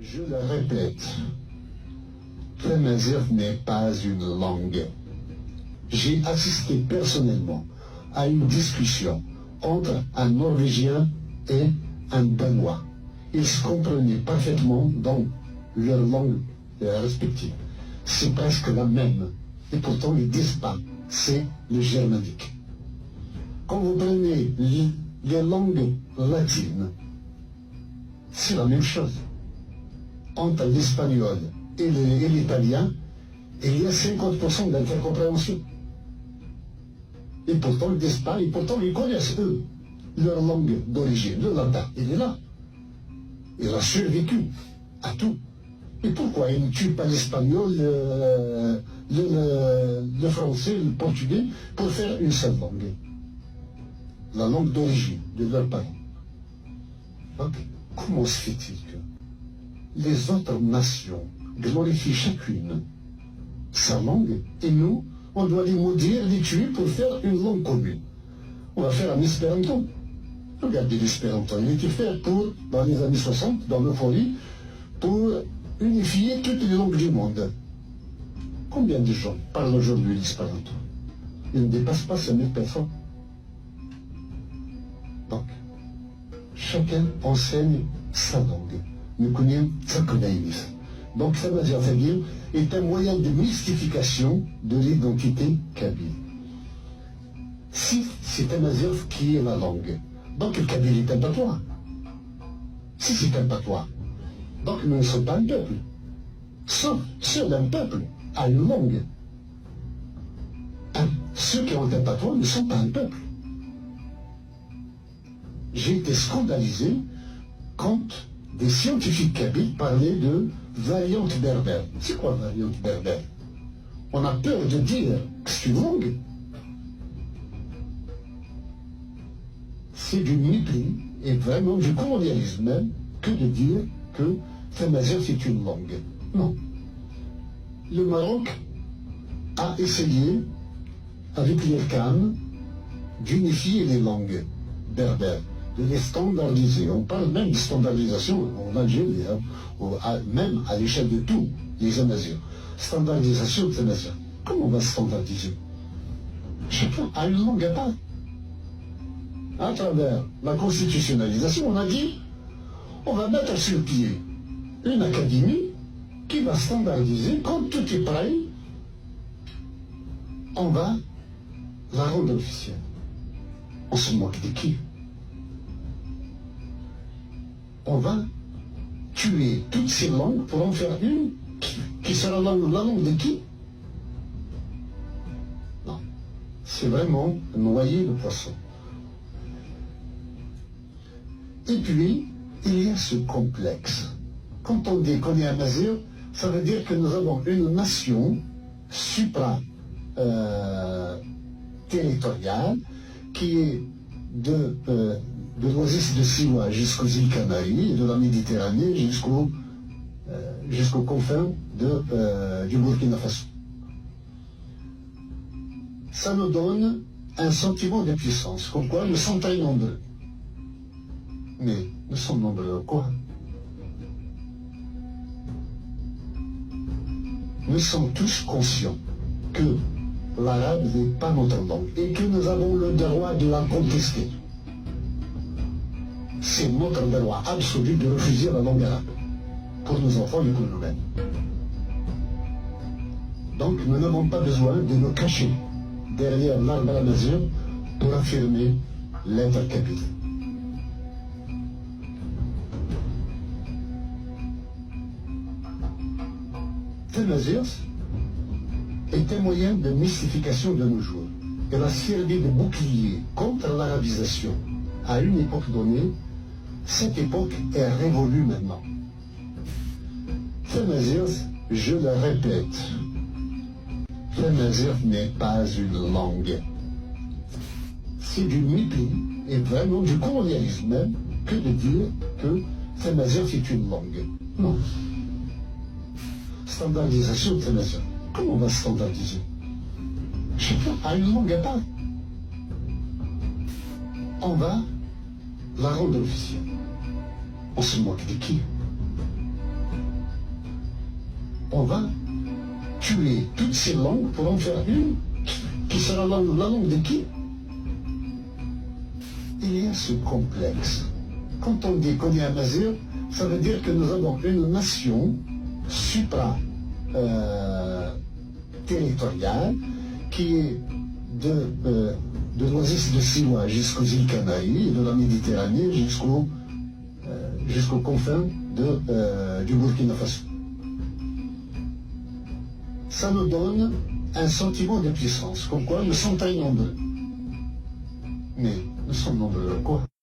Je le répète, Tamazight n'est pas une langue. J'ai assisté personnellement à une discussion entre un Norvégien et un Danois. Ils se comprenaient parfaitement dans leur langue respective. C'est presque la même. Et pourtant, ils ne disent pas. C'est le germanique. Quand vous prenez les langues latines, c'est la même chose. Entre l'espagnol et l'italien, il y a 50% d'intercompréhension. Et pourtant, ils ne disent pas, et pourtant, ils connaissent, eux, leur langue d'origine. Le latin, il est là. Il a survécu à tout. Et pourquoi ils ne tuent pas l'espagnol, le français, le portugais, pour faire une seule langue? La langue d'origine de leurs parents. Donc, comment se fait-il que les autres nations glorifient chacune sa langue, et nous, on doit les maudire, les tuer pour faire une langue commune? On va faire un espéranto. Regardez l'espéranto, il était fait dans les années 60, dans l'euphorie, pour unifier toutes les langues du monde. Combien de gens parlent aujourd'hui l'espéranto? Il ne dépasse pas 5000 personnes. Donc, chacun enseigne sa langue. Nous connaissons sa connaissance. Donc, Tamazight est un moyen de mystification de l'identité kabyle. Si c'est Tamazight qui est la langue, donc le kabyle est un patois. Si c'est un patois, donc nous ne sommes pas un peuple. Sauf ceux d'un peuple a une langue. Ceux qui ont un patois ne sont pas un peuple. J'ai été scandalisé quand des scientifiques kabyles parlaient de variante berbère. C'est quoi variante berbère? On a peur de dire que c'est une langue. C'est du mépris et vraiment du colonialisme même que de dire que Tamazight c'est une langue. Non. Le Maroc a essayé, avec l'IRCAN, d'unifier les langues berbères, de les standardiser. On parle même de standardisation en Algérie, même à l'échelle de tous les Amazirs. Standardisation de Tamazight. Comment on va standardiser? Chacun a une langue à part. À travers la constitutionnalisation, on a dit on va mettre sur pied une académie qui va standardiser. Quand tout est prêt, on va la rendre officielle. On se moque de qui? On va tuer toutes ces langues pour en faire une qui sera la langue de qui? Non. C'est vraiment noyer le poisson. Et puis, il y a ce complexe. Quand on dit qu'on est Amazigh, ça veut dire que nous avons une nation supra-territoriale qui est de l'oasis de Siwa jusqu'aux îles Canaries, et de la Méditerranée jusqu'aux confins du Burkina Faso. Ça nous donne un sentiment de puissance, comme quoi nous sommes très nombreux. Mais nous sommes nombreux quoi? Nous sommes tous conscients que l'arabe n'est pas notre langue et que nous avons le droit de la contester. C'est notre droit absolu de refuser la langue arabe pour nos enfants et pour nous-mêmes. Donc nous n'avons pas besoin de nous cacher derrière l'arbre à la mesure pour affirmer l'être kabyle. Tamazight est un moyen de mystification de nos jours. Elle a servi de bouclier contre l'arabisation à une époque donnée. Cette époque est révolue maintenant. Tamazight, je le répète, Tamazight n'est pas une langue. C'est du mépris et vraiment du colonialisme même que de dire que Tamazight est une langue. Non. Standardisation de Tamazight. Comment on va standardiser? Chacun a une langue à part. On va la rendre officielle. On se moque de qui? on va tuer toutes ces langues pour en faire une qui sera la langue de qui? Il y a ce complexe. Quand on dit qu'on est amazigh, ça veut dire que nous avons une nation supra-territoriale qui est de l'oasis de Siwa jusqu'aux îles Canaries, de la Méditerranée jusqu'aux confins du Burkina Faso. Ça nous donne un sentiment de puissance, comme quoi nous sommes très nombreux. Mais nous sommes nombreux quoi?